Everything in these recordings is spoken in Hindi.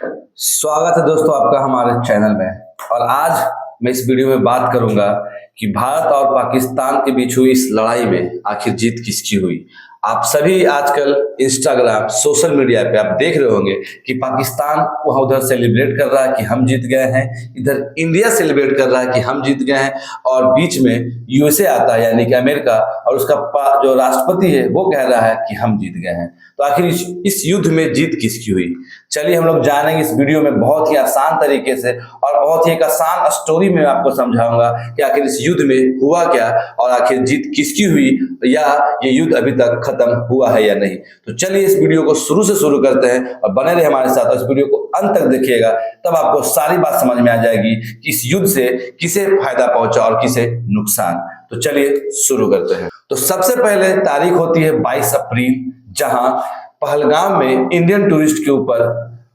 स्वागत है दोस्तों आपका हमारे चैनल में। और आज मैं इस वीडियो में बात करूंगा कि भारत और पाकिस्तान के बीच हुई इस लड़ाई में आखिर जीत किसकी हुई। आप सभी आजकल इंस्टाग्राम सोशल मीडिया पे आप देख रहे होंगे कि पाकिस्तान वहां उधर सेलिब्रेट कर रहा है कि हम जीत गए हैं, इधर इंडिया सेलिब्रेट कर रहा है कि हम जीत गए हैं, और बीच में यूएसए आता है यानी कि अमेरिका, और उसका जो राष्ट्रपति है वो कह रहा है कि हम जीत गए हैं। तो आखिर इस युद्ध में जीत किसकी हुई, चलिए हम लोग जानेंगे इस वीडियो में बहुत ही आसान तरीके से, और बहुत ही एक आसान स्टोरी में आपको समझाऊंगा कि आखिर इस युद्ध में हुआ क्या और आखिर जीत किसकी हुई, या ये युद्ध अभी तक खत्म हुआ है या नहीं। तो चलिए इस वीडियो को शुरू से शुरू करते हैं और बने रहे हमारे साथ, और इस वीडियो को अंत तक देखिएगा, तब आपको सारी बात समझ में आ जाएगी कि इस युद्ध से किसे फायदा पहुंचा और किसे नुकसान। तो चलिए शुरू करते हैं। तो सबसे पहले तारीख होती है 22 अप्रैल, जहां पहलगाम में इंडियन टूरिस्ट के ऊपर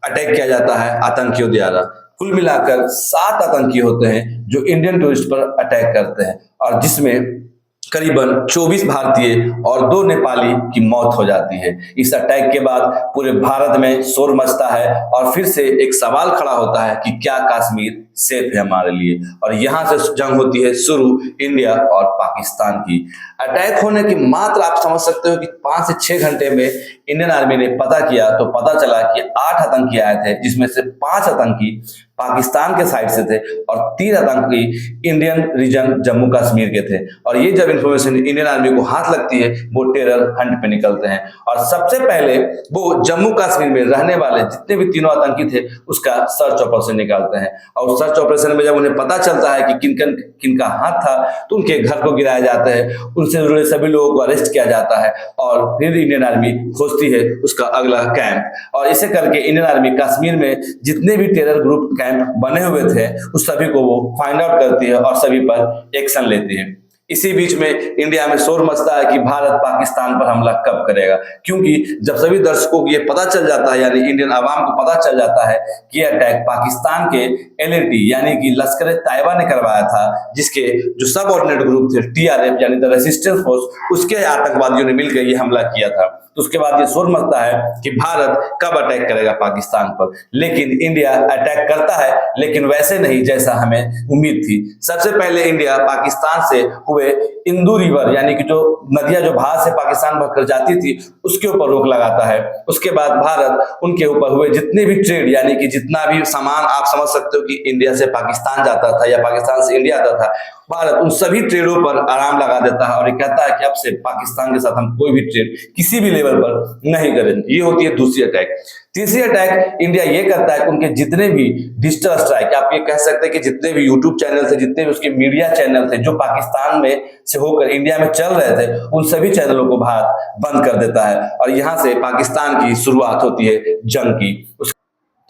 अटैक किया जाता है आतंकियों द्वारा। कुल मिलाकर 7 आतंकी होते हैं जो इंडियन टूरिस्ट पर अटैक करते हैं, और जिसमें करीबन 24 भारतीय और 2 नेपाली की मौत हो जाती है। इस अटैक के बाद पूरे भारत में शोर मचता है, और फिर से एक सवाल खड़ा होता है कि क्या कश्मीर सेफ है हमारे लिए। और यहां से जंग होती है शुरू इंडिया और पाकिस्तान की। अटैक होने की मात्र आप समझ सकते हो कि 5 से 6 घंटे में इंडियन आर्मी ने पता किया तो पता चला कि 8 आतंकी आए थे, जिसमें से 5 आतंकी पाकिस्तान के साइड से थे और 3 आतंकी इंडियन रीजन जम्मू कश्मीर के थे। और ये जब इंफॉर्मेशन इंडियन आर्मी को हाथ लगती है, वो टेरर हंट पे निकलते हैं, और सबसे पहले वो जम्मू कश्मीर में रहने वाले जितने भी तीनों आतंकी थे उसका सर्च ऑपरेशन निकालते हैं। और उस सर्च ऑपरेशन में जब उन्हें पता चलता है कि किनका हाथ था, तो उनके घर को गिराया जाता है, उनसे जुड़े सभी लोगों को अरेस्ट किया जाता है, और फिर इंडियन आर्मी खोजती है उसका अगला कैंप। और इसे करके इंडियन आर्मी कश्मीर में जितने भी टेरर ग्रुप कैंप बने हुए थे उस सभी को वो फाइंड आउट करती है और सभी पर एक्शन लेती है। इसी बीच में इंडिया में शोर मचता है कि भारत पाकिस्तान पर हमला कब करेगा, क्योंकि जब सभी दर्शकों को ये पता चल जाता है, यानी इंडियन आवाम को पता चल जाता है कि अटैक पाकिस्तान के एलएटी यानी कि लश्कर तैयबा ने करवाया था, जिसके जो सब ऑर्डिनेट ग्रुप थे टीआरएफ यानी द रेसिस्टेंस फोर्स, उसके आतंकवादियों ने मिलकर ये हमला किया था। तो उसके बाद ये शोर मचता है कि भारत कब अटैक करेगा पाकिस्तान पर। लेकिन इंडिया अटैक करता है, लेकिन वैसे नहीं जैसा हमें उम्मीद थी। सबसे पहले इंडिया पाकिस्तान से हुए इंदू रिवर यानी कि जो नदियां जो भारत से पाकिस्तान भर जाती थी उसके ऊपर रोक लगाता है। उसके बाद भारत उनके ऊपर हुए जितने भी ट्रेड यानी कि जितना भी सामान आप समझ सकते हो कि इंडिया से पाकिस्तान जाता था या पाकिस्तान से इंडिया आता था, भारत उन सभी ट्रेडों पर आराम लगा देता है और ये कहता है कि अब से पाकिस्तान के साथ हम कोई भी ट्रेड किसी भी लेवल पर नहीं करेंगे। ये होती है दूसरी अटैक। तीसरी अटैक इंडिया ये करता है कि उनके जितने भी डिजिटल स्ट्राइक, आप ये कह सकते हैं कि जितने भी यूट्यूब चैनल थे, जितने भी उसके मीडिया चैनल थे जो पाकिस्तान में से होकर इंडिया में चल रहे थे, उन सभी चैनलों को भारत बंद कर देता है, और यहां से पाकिस्तान की शुरुआत होती है जंग की।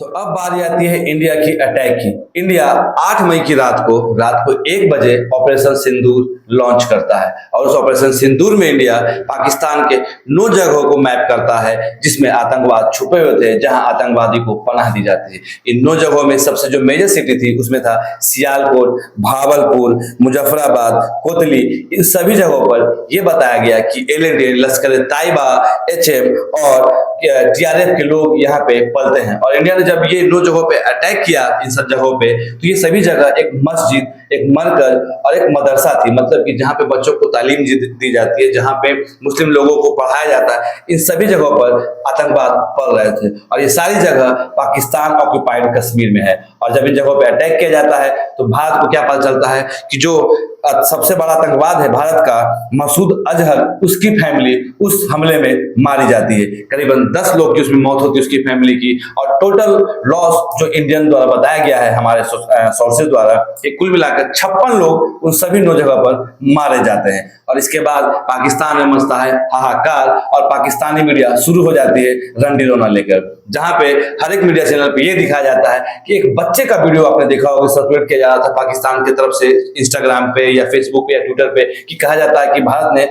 तो अब बारी आती है इंडिया की अटैक की। इंडिया 8 मई की रात को 1 बजे ऑपरेशन सिंदूर लॉन्च करता है, और उस ऑपरेशन सिंदूर में इंडिया पाकिस्तान के 9 जगहों को मैप करता है जिसमें आतंकवाद छुपे हुए थे, जहां आतंकवादी को पनाह दी जाती है। इन 9 जगहों में सबसे जो मेजर सिटी थी उसमें था सियालकोट, भावलपुर, मुजफ्फराबाद, कोतली। इन सभी जगहों पर यह बताया गया कि एलएटी लश्कर तैयबा, एचएम और टीआरएफ के लोग यहाँ पे पलते हैं। और इंडिया ने जब ये 9 जगहों पे अटैक किया, इन सब जगहों पे, तो ये सभी जगह एक मस्जिद, एक मरकज और एक मदरसा थी, मतलब कि जहाँ पे बच्चों को तालीम दी जाती है, जहाँ पे मुस्लिम लोगों को पढ़ाया जाता है। इन सभी जगहों पर आतंकवाद पल रहे थे, और ये सारी जगह पाकिस्तान ऑक्यूपाइड कश्मीर में है। और जब इन जगहों पे अटैक किया जाता है तो भारत को क्या पता चलता है कि जो सबसे बड़ा आतंकवाद है भारत का, मसूद अजहर, उसकी फैमिली उस हमले में मारी जाती है। करीबन 10 लोग की उसमें मौत होती है उसकी फैमिली की, और टोटल लॉस जो इंडियन द्वारा बताया गया है हमारे सोर्सेज द्वारा, कुल मिलाकर 56 लोग उन सभी 9 जगह पर मारे जाते हैं। और इसके बाद पाकिस्तान में मचता है हाहाकार, और पाकिस्तानी मीडिया शुरू हो जाती है रंडी रोना लेकर, जहां पे हर एक मीडिया चैनल पे ये दिखाया जाता है कि एक बच्चे का वीडियो आपने देखा होगा सर्कुलेट किया जा रहा था पाकिस्तान की तरफ से इंस्टाग्राम पे या फेसबुक पे या ट्विटर पे, कि कहा जाता है कि भारत ने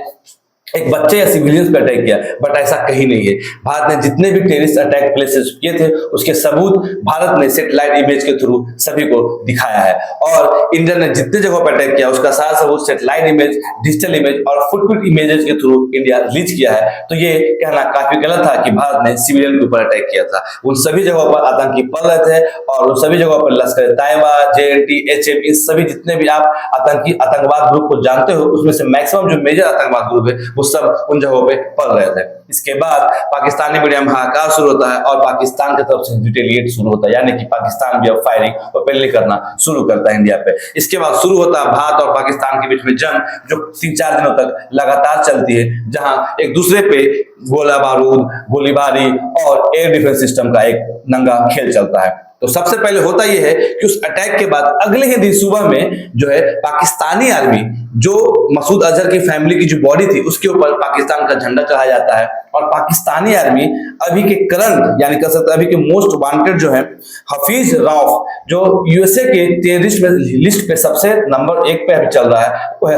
एक बच्चे या सिविलियंस पे अटैक किया, बट ऐसा कहीं नहीं है। भारत ने जितने भी टेररिस्ट अटैक प्लेसेस किए थे उसके सबूत भारत ने सैटेलाइट इमेज के थ्रू सभी को दिखाया है। और इंडिया ने जितने जगहों पर अटैक किया उसका सारा सबूत सैटेलाइट इमेज, डिजिटल इमेज और फुटप्रिंट इमेजेस के थ्रू इंडिया रिलीज किया है। तो ये कहना काफी गलत था कि भारत ने सिविलियन के ऊपर अटैक किया था। उन सभी जगहों पर आतंकी पल रहे थे और उन सभी जगहों पर लश्कर तैयबा, JNT, HM, इन सभी जितने भी आप आतंकवाद ग्रुप को जानते हो उसमें से मैक्सिमम जो मेजर आतंकवाद ग्रुप है वो सब उन जगहों पे पल रहे थे। इसके बाद पाकिस्तानी मीडिया में हाहाकार शुरू होता है और पाकिस्तान की तरफ से रिटेलिएट शुरू होता है, यानी कि पाकिस्तान भी अब फायरिंग ओपनली करना शुरू करता है इंडिया पे। इसके बाद शुरू होता है भारत और पाकिस्तान के बीच में जंग जो 3-4 दिनों तक लगातार चलती है, जहां एक दूसरे पे गोला बारूद, गोलीबारी और एयर डिफेंस सिस्टम का एक नंगा खेल चलता है। तो सबसे पहले होता यह है कि उस अटैक के बाद अगले ही दिन सुबह में जो है पाकिस्तानी आर्मी, जो मसूद अजहर की फैमिली की जो बॉडी थी उसके ऊपर पाकिस्तान का झंडा चढ़ाया जाता है और पाकिस्तानी आर्मी अभी के करंट यानी कह सकते अभी के मोस्ट वांटेड जो है हफीज रऊफ, जो यूएसए के टेररिस्ट में लिस्ट पे सबसे नंबर 1 पे अभी चल रहा है, वो है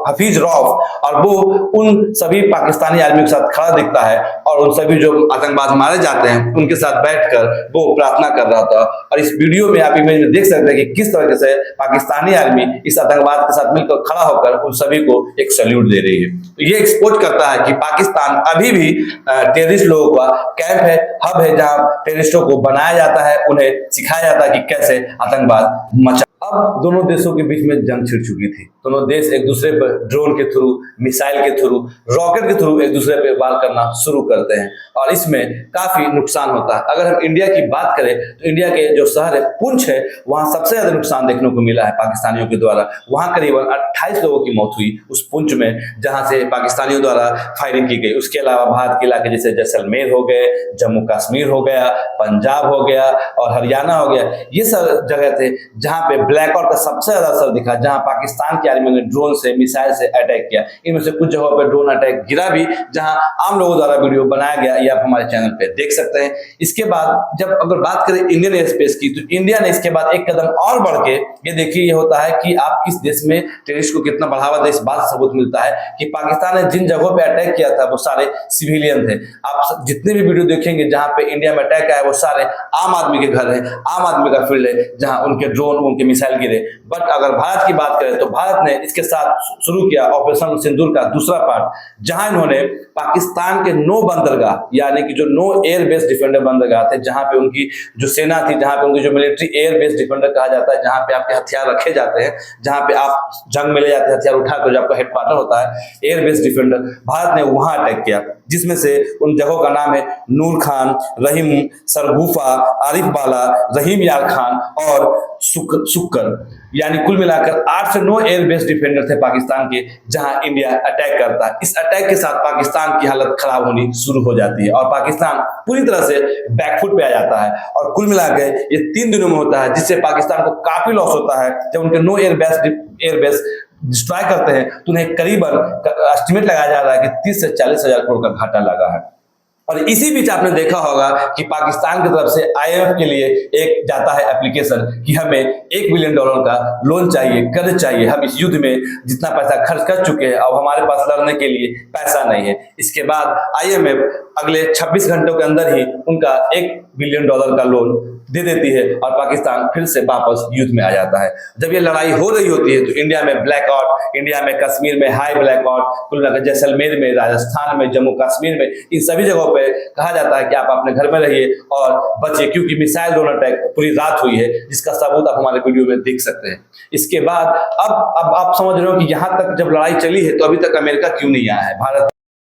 हफीज रऊफ। और वो उन सभी पाकिस्तानी आर्मी के साथ खड़ा दिखता है और उन सभी जो आतंकवादी मारे जाते हैं उनके साथ बैठकर वो प्रार्थना कर रहा था। और इस वीडियो में आप इमेज में देख सकते हैं कि किस तरीके से पाकिस्तानी आर्मी इस आतंकवाद के साथ मिलकर खड़ा होकर उन सभी को एक सैल्यूट दे रही है। तो ये एक्सपोज करता है कि पाकिस्तान अभी भी टेररिस्ट लोगों का कैंप है, हब है, जहां टेररिस्टों को बनाया जाता है, उन्हें सिखाया जाता है कि कैसे आतंकवाद मचा। अब दोनों देशों के बीच में जंग छिड़ चुकी थी। दोनों देश एक दूसरे पर ड्रोन के थ्रू, मिसाइल के थ्रू, रॉकेट के थ्रू एक दूसरे पे वार करना शुरू करते हैं और इसमें काफी नुकसान होता है। अगर हम इंडिया की बात करें तो इंडिया के जो शहर है पुंछ है, वहां सबसे ज्यादा नुकसान देखने को मिला है पाकिस्तानियों के द्वारा। वहां करीबन 28 लोगों की मौत हुई उस पुंछ में, जहां से पाकिस्तानियों द्वारा फायरिंग की गई। उसके अलावा भारत के इलाके जैसे जैसलमेर हो गए, जम्मू कश्मीर हो गया, पंजाब हो गया और हरियाणा हो गया, ये सब जगह थे जहां पे ब्लैकआउट का सबसे ज्यादा असर दिखा, जहां पाकिस्तान की आर्मी ने ड्रोन से, मिसाइल से अटैक किया। इनमें से कुछ जगहों पर ड्रोन अटैक गिरा भी, जहां आम लोगों द्वारा वीडियो बनाया गया, ये आप हमारे चैनल पे देख सकते हैं। इसके बाद जब अगर बात करें इंडियन एयर स्पेस की, तो इंडिया ने इसके बाद एक कदम और बढ़ के ये देखिए, ये होता है कि आप किस देश में टेररिस्ट को कितना बढ़ावा दे, इस बात से सबूत मिलता है कि पाकिस्तान ने जिन जगहों पे अटैक किया था वो सारे सिविलियन थे। आप जितने भी वीडियो देखेंगे जहां पे इंडिया में अटैक आया वो सारे आम आदमी के घर है, आम आदमी का फील्ड है, जहां उनके ड्रोन, उनके मिसाइल गिरे। बट अगर भारत की बात करें तो भारत ने इसके साथ शुरू किया ऑपरेशन सिंदूर का दूसरा पार्ट, जहां इन्होंने पाकिस्तान के 9 बंदरगाह, यानी कि जो 9 एयर बेस डिफेंडर बंदरगाह थे, जहां पे उनकी जो सेना थी, जहां पे उनकी जो मिलिट्री एयर बेस डिफेंडर कहा जाता है, जहां पे आपके हथियार रखे जाते हैं, जहां पे आप जंग में ले जाते हैं हथियार उठाकर, जो आपका हेडक्वार्टर होता है एयर बेस डिफेंडर, भारत ने वहां अटैक किया, जिसमें से उन जगहों का नाम है नूर खान, रहीम, सरगुफा, आरिफ बाला, रहीम यार खान और सुक्कर। यानी कुल मिलाकर 8 से 9 एयर बेस डिफेंडर थे पाकिस्तान के, जहां इंडिया अटैक करता है। इस अटैक के साथ पाकिस्तान की हालत खराब होनी शुरू हो जाती है और पाकिस्तान पूरी तरह से बैकफुट पे आ जाता है। और कुल मिलाकर ये 3 दिनों में होता है, जिससे पाकिस्तान को काफी लॉस होता है। जब उनके 9 एयर बेस डिस्ट्रॉय करते हैं तो उन्हें करीबन एस्टिमेट लगाया जा रहा है कि 30 से 40 हजार करोड़ का घाटा लगा है। और इसी बीच आपने देखा होगा कि पाकिस्तान की तरफ से IMF के लिए एक जाता है एप्लीकेशन कि हमें $1 बिलियन का लोन चाहिए, कर्ज चाहिए, हम इस युद्ध में जितना पैसा खर्च कर चुके हैं अब हमारे पास लड़ने के लिए पैसा नहीं है। इसके बाद IMF अगले 26 घंटों के अंदर ही उनका $1 बिलियन का लोन दे देती है और पाकिस्तान फिर से वापस युद्ध में आ जाता है। जब ये लड़ाई हो रही होती है तो इंडिया में ब्लैकआउट, इंडिया में कश्मीर में हाई ब्लैकआउट, कुल मिलाकर जैसलमेर में, राजस्थान में, जम्मू कश्मीर में, इन सभी जगहों पे कहा जाता है कि आप अपने घर में रहिए और बचिए, क्योंकि मिसाइल ड्रोन अटैक पूरी रात हुई है, जिसका सबूत आप हमारे वीडियो में देख सकते हैं। इसके बाद अब आप समझ रहे हो कि यहाँ तक जब लड़ाई चली है तो अभी तक अमेरिका क्यों नहीं आया है। भारत